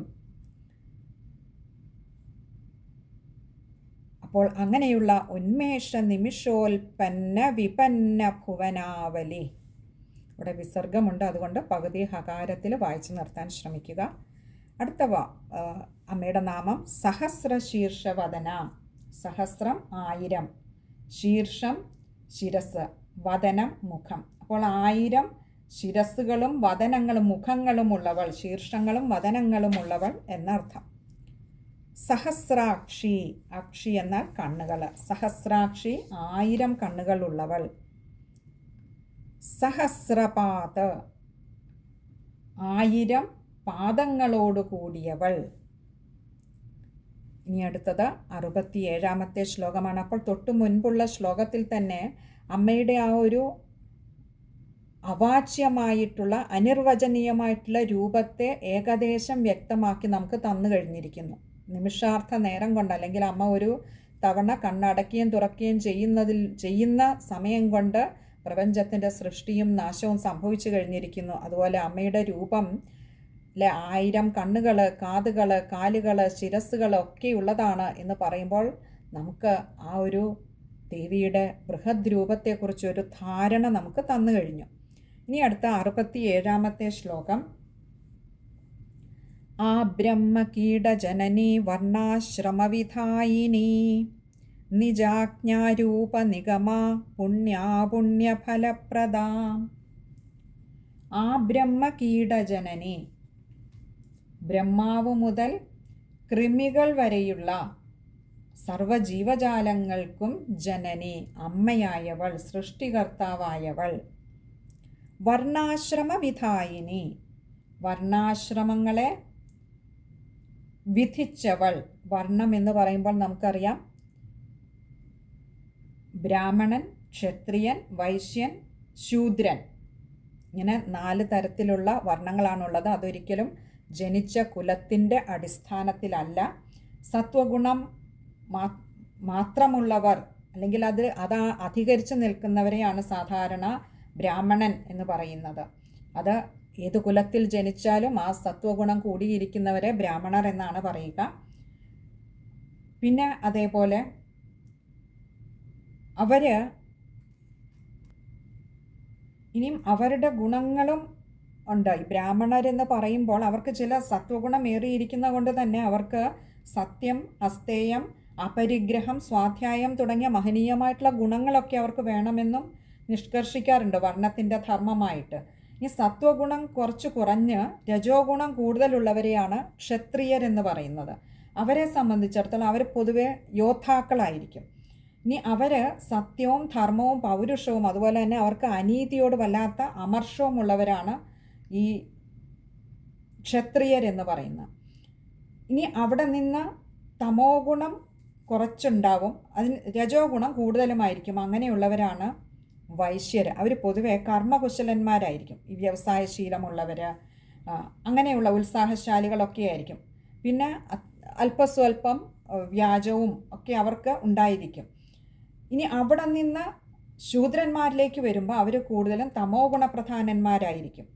അപ്പോൾ അങ്ങനെയുള്ള ഉന്മേഷ നിമിഷോൽപ്പന്ന വിപന്ന ഭുവനാവലി. ഇവിടെ വിസർഗമുണ്ട്, അതുകൊണ്ട് പകുതി ഹകാരത്തിൽ വായിച്ചു നിർത്താൻ ശ്രമിക്കുക. അടുത്ത അമ്മയുടെ നാമം സഹസ്രശീർഷവദന. സഹസ്രം 1000, ശീർഷം ശിരസ്, വദനം മുഖം. അപ്പോൾ 1000 ശിരസ്സുകളും വദനങ്ങളും മുഖങ്ങളും ഉള്ളവൾ, ശീർഷങ്ങളും വദനങ്ങളും ഉള്ളവൾ എന്നർത്ഥം. സഹസ്രാക്ഷി, അക്ഷി എന്നാൽ കണ്ണുകൾ, സഹസ്രാക്ഷി 1000 കണ്ണുകൾ ഉള്ളവൾ. സഹസ്രപാദ 1000 പാദങ്ങളോട് കൂടിയവൾ. ഇനി അടുത്തത് 67ാമത്തെ ശ്ലോകമാണ്. അപ്പോൾ തൊട്ടു മുൻപുള്ള ശ്ലോകത്തിൽ തന്നെ അമ്മയുടെ ആ ഒരു അവാച്യമായിട്ടുള്ള അനിർവചനീയമായിട്ടുള്ള രൂപത്തെ ഏകദേശം വ്യക്തമാക്കി നമുക്ക് തന്നു കഴിഞ്ഞിരിക്കുന്നു. നിമിഷാർത്ഥ നേരം കൊണ്ട്, അല്ലെങ്കിൽ അമ്മ ഒരു തവണ കണ്ണടക്കുകയും തുറക്കുകയും ചെയ്യുന്ന സമയം കൊണ്ട് പ്രപഞ്ചത്തിൻ്റെ സൃഷ്ടിയും നാശവും സംഭവിച്ചു കഴിഞ്ഞിരിക്കുന്നു. അതുപോലെ അമ്മയുടെ രൂപം 1000 കണ്ണുകൾ, കാതുകൾ, കാലുകൾ, ശിരസ്സുകൾ ഒക്കെ ഉള്ളതാണ് എന്ന് പറയുമ്പോൾ നമുക്ക് ആ ഒരു ദേവിയുടെ ബൃഹദ് രൂപത്തെക്കുറിച്ച് ഒരു ധാരണ നമുക്ക് തന്നു കഴിഞ്ഞു. ഇനി അടുത്ത 67ാമത്തെ ശ്ലോകം. ആ ബ്രഹ്മകീടജനനീ വർണ്ണാശ്രമവിധായിനി നിജാജ്ഞാരൂപ നിഗമാ പുണ്യാപുണ്യഫലപ്രദാ. ആ ബ്രഹ്മകീടജനനി, ബ്രഹ്മാവ് മുതൽ കൃമികൾ വരെയുള്ള സർവജീവജാലങ്ങൾക്കും ജനനി, അമ്മയായവൾ, സൃഷ്ടികർത്താവായവൾ. വർണ്ണാശ്രമ വിധായിനി, വർണ്ണാശ്രമങ്ങളെ വിധിച്ചവൾ. വർണ്ണം എന്ന് പറയുമ്പോൾ നമുക്കറിയാം ബ്രാഹ്മണൻ, ക്ഷത്രിയൻ, വൈശ്യൻ, ശൂദ്രൻ, ഇങ്ങനെ 4 തരത്തിലുള്ള വർണ്ണങ്ങളാണുള്ളത്. അതൊരിക്കലും ജനിച്ച കുലത്തിൻ്റെ അടിസ്ഥാനത്തിലല്ല. സത്വഗുണം മാത്രമുള്ളവർ, അല്ലെങ്കിൽ അത് അധികരിച്ച് നിൽക്കുന്നവരെയാണ് സാധാരണ ബ്രാഹ്മണൻ എന്ന് പറയുന്നത്. അത് ഏത് കുലത്തിൽ ജനിച്ചാലും ആ സത്വഗുണം കൂടിയിരിക്കുന്നവരെ ബ്രാഹ്മണർ എന്നാണ് പറയുക. പിന്നെ അതേപോലെ ഇനിയും അവരുടെ ഗുണങ്ങളും ഉണ്ട്. ഈ ബ്രാഹ്മണരെന്ന് പറയുമ്പോൾ അവർക്ക് ചില സത്വഗുണം ഏറിയിരിക്കുന്നത് കൊണ്ട് തന്നെ അവർക്ക് സത്യം, അസ്തേയം, അപരിഗ്രഹം, സ്വാധ്യായം തുടങ്ങിയ മഹനീയമായിട്ടുള്ള ഗുണങ്ങളൊക്കെ അവർക്ക് വേണമെന്നും നിഷ്കർഷിക്കാറുണ്ട് വർണ്ണത്തിൻ്റെ ധർമ്മമായിട്ട്. ഈ സത്വഗുണം കുറച്ച് കുറഞ്ഞ് രജോ ഗുണം കൂടുതലുള്ളവരെയാണ് ക്ഷത്രിയരെന്ന് പറയുന്നത്. അവരെ സംബന്ധിച്ചിടത്തോളം അവർ പൊതുവെ യോദ്ധാക്കളായിരിക്കും. ഇനി അവർ സത്യവും ധർമ്മവും പൗരുഷവും അതുപോലെ തന്നെ അവർക്ക് അനീതിയോട് വല്ലാത്ത അമർഷവും ഉള്ളവരാണ് ഈ ക്ഷത്രിയരെന്ന് പറയുന്നത്. ഇനി അവിടെ നിന്ന് തമോ ഗുണം കുറച്ചുണ്ടാവും, അതിന് രജോ ഗുണം കൂടുതലുമായിരിക്കും. അങ്ങനെയുള്ളവരാണ് വൈശ്യർ. അവർ പൊതുവെ കർമ്മകുശലന്മാരായിരിക്കും. ഈ വ്യവസായശീലമുള്ളവർ, അങ്ങനെയുള്ള ഉത്സാഹശാലികളൊക്കെ ആയിരിക്കും. പിന്നെ അല്പസ്വല്പം വ്യാജവും ഒക്കെ അവർക്ക് ഉണ്ടായിരിക്കും. ഇനി അവിടെ നിന്ന് ശൂദ്രന്മാരിലേക്ക് വരുമ്പോൾ അവർ കൂടുതലും തമോ ഗുണപ്രധാനന്മാരായിരിക്കും.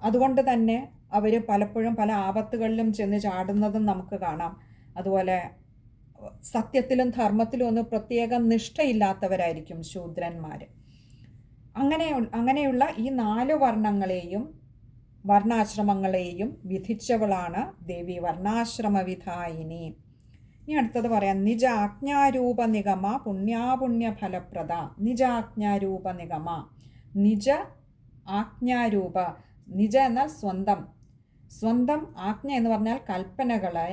അതുകൊണ്ട് തന്നെ അവർ പലപ്പോഴും പല ആപത്തുകളിലും ചെന്ന് ചാടുന്നതും നമുക്ക് കാണാം. അതുപോലെ സത്യത്തിലും ഒന്നും പ്രത്യേക നിഷ്ഠയില്ലാത്തവരായിരിക്കും ശൂദ്രന്മാർ. അങ്ങനെയുള്ള ഈ 4 വർണ്ണങ്ങളെയും വർണ്ണാശ്രമങ്ങളെയും വിധിച്ചവളാണ് ദേവി, വർണ്ണാശ്രമ വിധായിനി. ഇനി അടുത്തത് പറയാം. നിജ ആജ്ഞാരൂപ നിഗമ പുണ്യാപുണ്യ ഫലപ്രദ. നിജ ആജ്ഞാരൂപ നിഗമ, നിജ ആജ്ഞാരൂപ. നിജ എന്നാൽ സ്വന്തം, സ്വന്തം ആജ്ഞ എന്ന് പറഞ്ഞാൽ കൽപ്പനകളെ,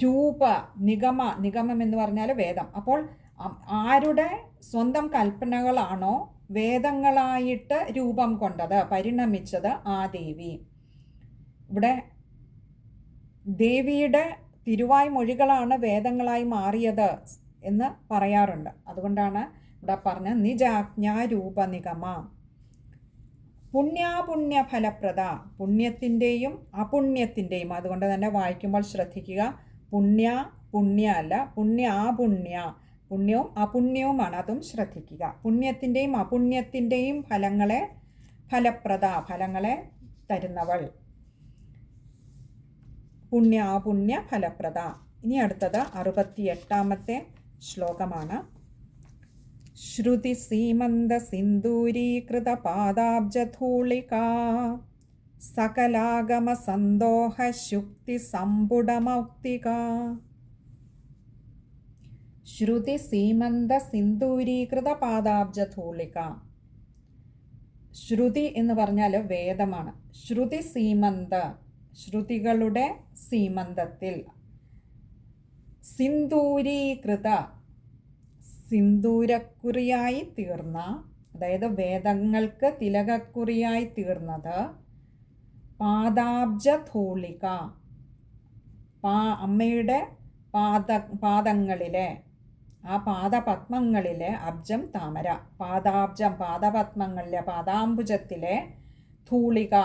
രൂപ നിഗമ, നിഗമം എന്ന് പറഞ്ഞാൽ വേദം. അപ്പോൾ ആരുടെ സ്വന്തം കൽപ്പനകളാണോ വേദങ്ങളായിട്ട് രൂപം കൊണ്ടത്, പരിണമിച്ചത് ആ ദേവി. ഇവിടെ ദേവിയുടെ തിരുവായ്മൊഴികളാണ് വേദങ്ങളായി മാറിയത് എന്ന് പറയാറുണ്ട്. അതുകൊണ്ടാണ് ഇവിടെ പറഞ്ഞ നിജാജ്ഞാരൂപ നിഗമ. പുണ്യാപുണ്യ ഫലപ്രദ, പുണ്യത്തിൻ്റെയും അപുണ്യത്തിൻ്റെയും. അതുകൊണ്ട് തന്നെ വായിക്കുമ്പോൾ ശ്രദ്ധിക്കുക, പുണ്യ അല്ല, പുണ്യാപുണ്യ. പുണ്യവും അപുണ്യവുമാണ്, അതും ശ്രദ്ധിക്കുക. പുണ്യത്തിൻ്റെയും അപുണ്യത്തിൻ്റെയും ഫലപ്രദ, ഫലങ്ങളെ തരുന്നവൾ. പുണ്യാപുണ്യ ഫലപ്രദ. ഇനി അടുത്തത് 68ാമത്തെ ശ്ലോകമാണ്. ശ്രുതി സീമന്ത സിന്ദൂരീകൃത പാദാബ്ജധൂളിക സകലാഗമ സന്തോഹ ശുക്തി സമ്പുടമൗക്തിക. ശ്രുതി സീമന്ത സിന്ദൂരീകൃത പാദാബ്ജധൂളിക. ശ്രുതി എന്ന് പറഞ്ഞാൽ വേദമാണ്. ശ്രുതി സീമന്ത, ശ്രുതികളുടെ സീമന്തത്തിൽ, സിന്ദൂരീകൃത, സിന്ദൂരക്കുറിയായി തീർന്ന, അതായത് വേദങ്ങൾക്ക് തിലകക്കുറിയായി തീർന്നത്, പാദാബ്ജധൂളിക, അമ്മയുടെ പാദങ്ങളിലെ, ആ പാദപത്മങ്ങളിലെ, അബ്ജം താമര, പാദാബ്ജം പാദപത്മങ്ങളിലെ, പാദാംബുജത്തിലെ ധൂളിക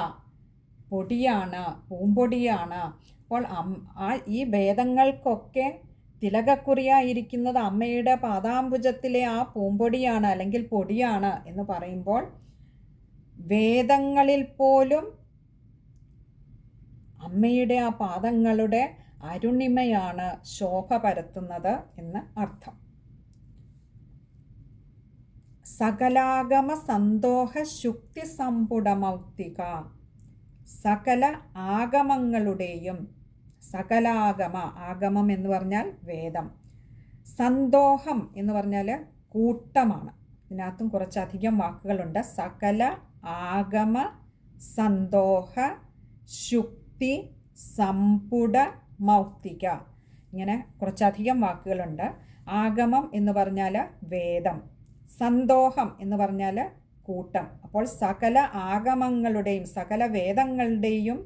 പൊടിയാണ്, പൂമ്പൊടിയാണ്. അപ്പോൾ ഈ വേദങ്ങൾക്കൊക്കെ തിലകക്കുറിയായിരിക്കുന്നത് അമ്മയുടെ പാദാംബുജത്തിലെ ആ പൂമ്പൊടിയാണ് അല്ലെങ്കിൽ പൊടിയാണ് എന്ന് പറയുമ്പോൾ വേദങ്ങളിൽ പോലും അമ്മയുടെ ആ പാദങ്ങളുടെ അരുണിമയാണ് ശോഭ പരത്തുന്നത് എന്ന് അർത്ഥം. സകലാഗമ സന്തോഹ ശുക്തി സമ്പുടമൗക്തിക. സകല ആഗമങ്ങളുടെയും, സകലാഗമ, ആഗമം എന്ന് പറഞ്ഞാൽ വേദം, സന്തോഹം എന്ന് പറഞ്ഞാൽ കൂട്ടമാണ്. ഇതിനകത്തും കുറച്ചധികം വാക്കുകളുണ്ട്. സകല ആഗമ സന്തോഹ ശുക്തി സമ്പുട മൗക്തിക, ഇങ്ങനെ കുറച്ചധികം വാക്കുകളുണ്ട്. ആഗമം എന്ന് പറഞ്ഞാൽ വേദം, സന്തോഹം എന്ന് പറഞ്ഞാൽ കൂട്ടം. അപ്പോൾ സകല ആഗമങ്ങളുടെയും സകല വേദങ്ങളുടെയും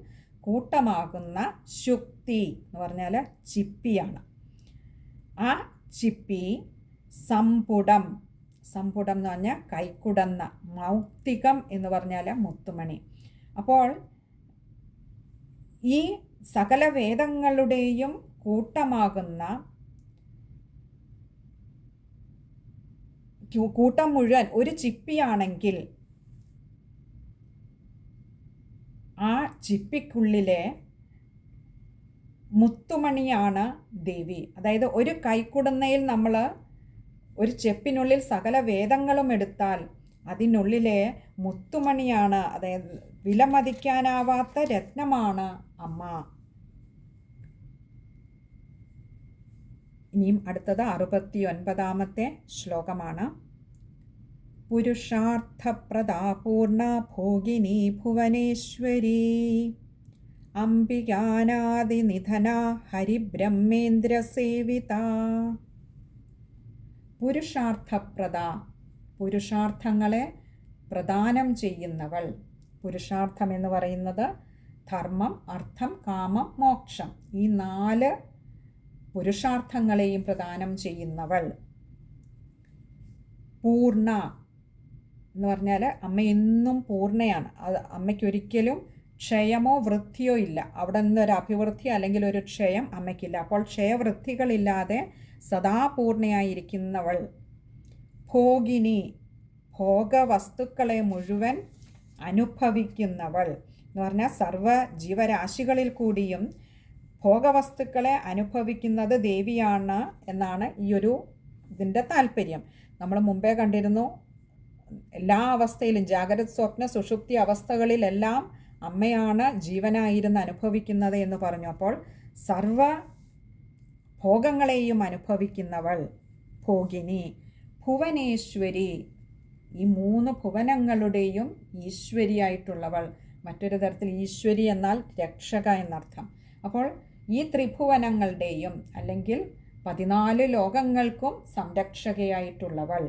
കൂട്ടമാകുന്ന ശുക്തി എന്ന് പറഞ്ഞാൽ ചിപ്പിയാണ്. ആ ചിപ്പി സമ്പുടം, സമ്പുടം എന്ന് പറഞ്ഞാൽ കൈക്കുടന്ന, മൗക്തികം എന്ന് പറഞ്ഞാൽ മുത്തുമണി. അപ്പോൾ ഈ സകല വേദങ്ങളുടെയും കൂട്ടമാകുന്ന, കൂട്ടം മുഴുവൻ ഒരു ചിപ്പിയാണെങ്കിൽ ആ ചിപ്പിക്കുള്ളിലെ മുത്തുമണിയാണ് ദേവി. അതായത് ഒരു കൈക്കുടന്നയിൽ നമ്മൾ ഒരു ചെപ്പിനുള്ളിൽ സകല വേദങ്ങളും എടുത്താൽ അതിനുള്ളിലെ മുത്തുമണിയാണ്, അതായത് വിലമതിക്കാനാവാത്ത രത്നമാണ് അമ്മ. ഇനിയും അടുത്തത് 69ാമത്തെ ശ്ലോകമാണ്. പുരുഷാർത്ഥപ്രദാ പൂർണ്ണ ഭോഗിനി ഭുവനേശ്വരി അംബികാനാദിനിധന ഹരിബ്രഹ്മേന്ദ്രസേവിത. പുരുഷാർത്ഥപ്രദ, പുരുഷാർത്ഥങ്ങളെ പ്രദാനം ചെയ്യുന്നവൾ. പുരുഷാർത്ഥം എന്ന് പറയുന്നത് ധർമ്മം, അർത്ഥം, കാമം, മോക്ഷം, ഈ 4 പുരുഷാർത്ഥങ്ങളെയും പ്രദാനം ചെയ്യുന്നവൾ. പൂർണ്ണ എന്ന് പറഞ്ഞാൽ അമ്മ എന്നും പൂർണ്ണയാണ്. അത് അമ്മയ്ക്കൊരിക്കലും ക്ഷയമോ വൃദ്ധിയോ ഇല്ല. അവിടെ നിന്നൊരു അഭിവൃദ്ധി അല്ലെങ്കിൽ ഒരു ക്ഷയം അമ്മയ്ക്കില്ല. അപ്പോൾ ക്ഷയവൃദ്ധികളില്ലാതെ സദാ പൂർണ്ണയായിരിക്കുന്നവൾ. ഭോഗിനി, ഭോഗവസ്തുക്കളെ മുഴുവൻ അനുഭവിക്കുന്നവൾ എന്ന് പറഞ്ഞാൽ സർവ ജീവരാശികളിൽ കൂടിയും ഭോഗവസ്തുക്കളെ അനുഭവിക്കുന്നത് ദേവിയാണ് എന്നാണ് ഇതിൻ്റെ താല്പര്യം. നമ്മൾ മുമ്പേ കണ്ടിരുന്നു, എല്ലാ അവസ്ഥയിലും ജാഗ്രത, സ്വപ്ന, സുഷുപ്തി അവസ്ഥകളിലെല്ലാം അമ്മയാണ് ജീവനായിരുന്ന് അനുഭവിക്കുന്നത് എന്ന് പറഞ്ഞു. അപ്പോൾ സർവ ഭോഗങ്ങളെയും അനുഭവിക്കുന്നവൾ ഭോഗിനി. ഭുവനേശ്വരി, ഈ 3 ഭുവനങ്ങളുടെയും ഈശ്വരിയായിട്ടുള്ളവൾ. മറ്റൊരു തരത്തിൽ ഈശ്വരി എന്നാൽ രക്ഷക എന്നർത്ഥം. അപ്പോൾ ഈ ത്രിഭുവനങ്ങളുടെയും അല്ലെങ്കിൽ 14 ലോകങ്ങൾക്കും സംരക്ഷകയായിട്ടുള്ളവൾ.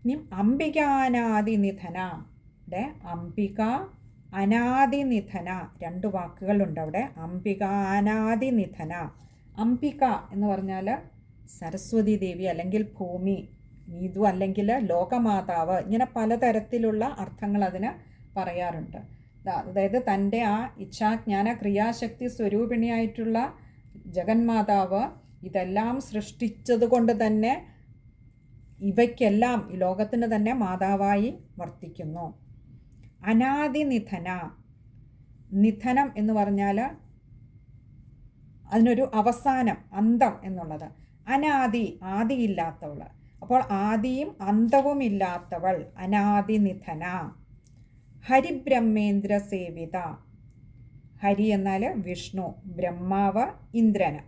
ഇനി അംബികാനാദിനിധന. ഇവിടെ അംബിക, അനാദിനിധന, 2 വാക്കുകളുണ്ട് അവിടെ. അംബികാനാദിനിധന. അംബിക എന്ന് പറഞ്ഞാൽ സരസ്വതി ദേവി അല്ലെങ്കിൽ ഭൂമി, നീതു അല്ലെങ്കിൽ ലോകമാതാവ്, ഇങ്ങനെ പലതരത്തിലുള്ള അർത്ഥങ്ങൾ അതിന് പറയാറുണ്ട്. അതായത് തൻ്റെ ആ ഇച്ഛാജ്ഞാന ക്രിയാശക്തി സ്വരൂപിണിയായിട്ടുള്ള ജഗന്മാതാവ് ഇതെല്ലാം സൃഷ്ടിച്ചത് കൊണ്ട് തന്നെ ഇവയ്ക്കെല്ലാം, ഈ ലോകത്തിന് തന്നെ മാതാവായി വർത്തിക്കുന്നു. അനാദിനിധന. നിധനം എന്ന് പറഞ്ഞാൽ അതിനൊരു അവസാനം, അന്തം എന്നുള്ളത്. അനാദി, ആദിയില്ലാത്തവൾ. അപ്പോൾ ആദിയും അന്തവും ഇല്ലാത്തവൾ അനാദിനിധന. ഹരിബ്രഹ്മേന്ദ്ര സേവിത. ഹരി എന്നാൽ വിഷ്ണു, ബ്രഹ്മാവ് ഇന്ദ്രന്.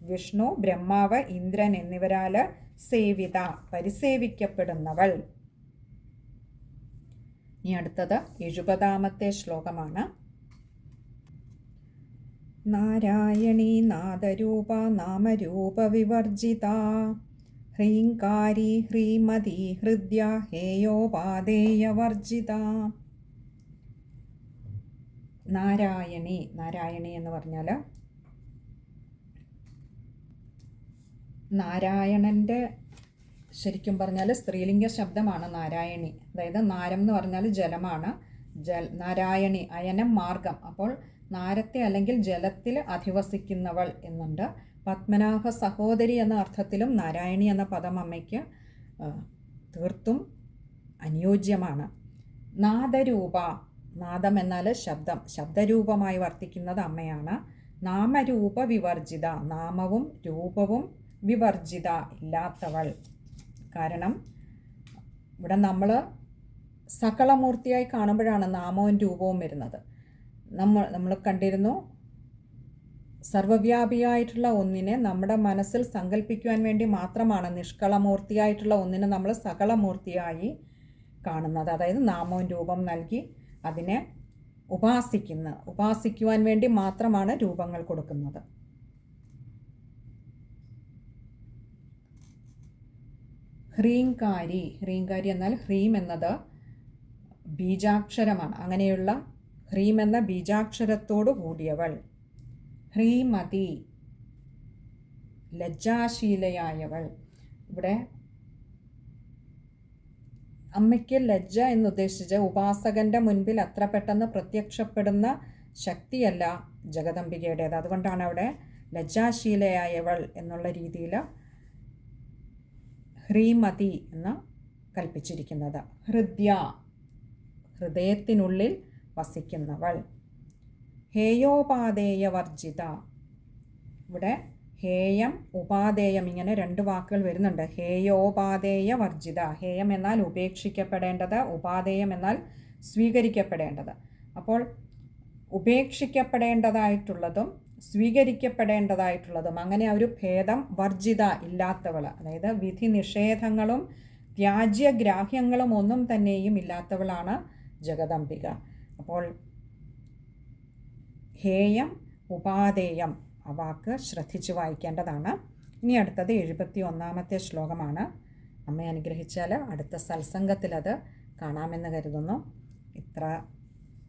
വിഷ്ണു, ബ്രഹ്മാവ്, ഇന്ദ്രൻ എന്നിവരാൽ സേവിത, പരിസേവിക്കപ്പെടുന്നവൾ. ഇനി അടുത്തത് 70ാമത്തെ ശ്ലോകമാണ്. നാരായണീ നാദരൂപ നാമരൂപ വിവർജിത ഹ്രീങ്കാരി ഹ്രീമതി ഹൃദ്യ ഹേയോപാദേയവർജിത. നാരായണി, നാരായണി എന്ന് പറഞ്ഞാൽ നാരായണൻ്റെ ശരിക്കും പറഞ്ഞാൽ സ്ത്രീലിംഗ ശബ്ദമാണ് നാരായണി. അതായത് നാരം എന്ന് പറഞ്ഞാൽ ജലമാണ്. നാരായണി അയനം മാർഗം. അപ്പോൾ നാരത്തെ അല്ലെങ്കിൽ ജലത്തിൽ അധിവസിക്കുന്നവൾ എന്നുണ്ട്. പത്മനാഭ സഹോദരി എന്ന അർത്ഥത്തിലും നാരായണി എന്ന പദം അമ്മയ്ക്ക് തീർത്തും അനുയോജ്യമാണ്. നാദരൂപ, നാദം എന്നാൽ ശബ്ദം, ശബ്ദരൂപമായി വർത്തിക്കുന്നത് അമ്മയാണ്. നാമരൂപ വിവർജിത, നാമവും രൂപവും വിവർജിത, ഇല്ലാത്തവൾ. കാരണം ഇവിടെ നമ്മൾ സകളമൂർത്തിയായി കാണുമ്പോഴാണ് നാമവും രൂപവും വരുന്നത്. നമ്മൾ കണ്ടിരുന്നു, സർവവ്യാപിയായിട്ടുള്ള ഒന്നിനെ നമ്മുടെ മനസ്സിൽ സങ്കല്പിക്കുവാൻ വേണ്ടി മാത്രമാണ് നിഷ്കളമൂർത്തിയായിട്ടുള്ള ഒന്നിനെ നമ്മൾ സകളമൂർത്തിയായി കാണുന്നത്. അതായത് നാമവും രൂപം നൽകി അതിനെ ഉപാസിക്കുവാൻ വേണ്ടി മാത്രമാണ് രൂപങ്ങൾ കൊടുക്കുന്നത്. ഹ്രീങ്കാരി, ഹ്രീങ്കാരി എന്നാൽ ഹ്രീം എന്നത് ബീജാക്ഷരമാണ്. അങ്ങനെയുള്ള ഹ്രീം എന്ന ബീജാക്ഷരത്തോടു കൂടിയവൾ. ഹ്രീമതി, ലജ്ജാശീലയായവൾ. ഇവിടെ അമ്മയ്ക്ക് ലജ്ജ എന്നുദ്ദേശിച്ച് ഉപാസകൻ്റെ മുൻപിൽ അത്ര പെട്ടെന്ന് പ്രത്യക്ഷപ്പെടുന്ന ശക്തിയല്ല ജഗദംബികയുടേത്. അതുകൊണ്ടാണ് അവിടെ ലജ്ജാശീലയായവൾ എന്നുള്ള രീതിയിൽ ഹ്രീമതി എന്ന് കൽപ്പിച്ചിരിക്കുന്നത്. ഹൃദ്യ, ഹൃദയത്തിനുള്ളിൽ വസിക്കുന്നവൾ. ഹേയോപാദേയ വർജിത, ഇവിടെ ഹേയം ഉപാദേയം ഇങ്ങനെ രണ്ട് വാക്കുകൾ വരുന്നുണ്ട്. ഹേയോപാദേയ വർജിത, ഹേയം എന്നാൽ ഉപേക്ഷിക്കപ്പെടേണ്ടത്, ഉപാദേയം എന്നാൽ സ്വീകരിക്കപ്പെടേണ്ടത്. അപ്പോൾ ഉപേക്ഷിക്കപ്പെടേണ്ടതായിട്ടുള്ളതും സ്വീകരിക്കപ്പെടേണ്ടതായിട്ടുള്ളതും അങ്ങനെ ഒരു ഭേദം വർജിത, ഇല്ലാത്തവൾ. അതായത് വിധി നിഷേധങ്ങളും വ്യാജ്യഗ്രാഹ്യങ്ങളും ഒന്നും തന്നെയും ഇല്ലാത്തവളാണ് ജഗദംബിക. അപ്പോൾ ഹേയം ഉപാദേയം ആ വാക്ക് ശ്രദ്ധിച്ച് വായിക്കേണ്ടതാണ്. ഇനി അടുത്തത് 71ാമത്തെ ശ്ലോകമാണ്. അമ്മ അനുഗ്രഹിച്ചാൽ അടുത്ത സത്സംഗത്തിൽ അത് കാണാമെന്ന് കരുതുന്നു. ഇത്ര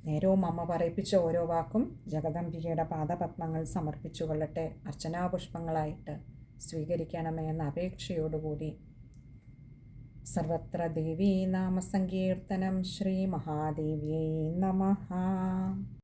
നേരവും അമ്മ പറയിപ്പിച്ച ഓരോ വാക്കും ജഗദംബികയുടെ പാദപത്മങ്ങൾ സമർപ്പിച്ചു കൊള്ളട്ടെ, അർച്ചനാപുഷ്പങ്ങളായിട്ട് സ്വീകരിക്കണമേ എന്ന അപേക്ഷയോടുകൂടി സർവത്ര ദേവീ നാമസങ്കീർത്തനം. ശ്രീ മഹാദേവ്യൈ നമഃ.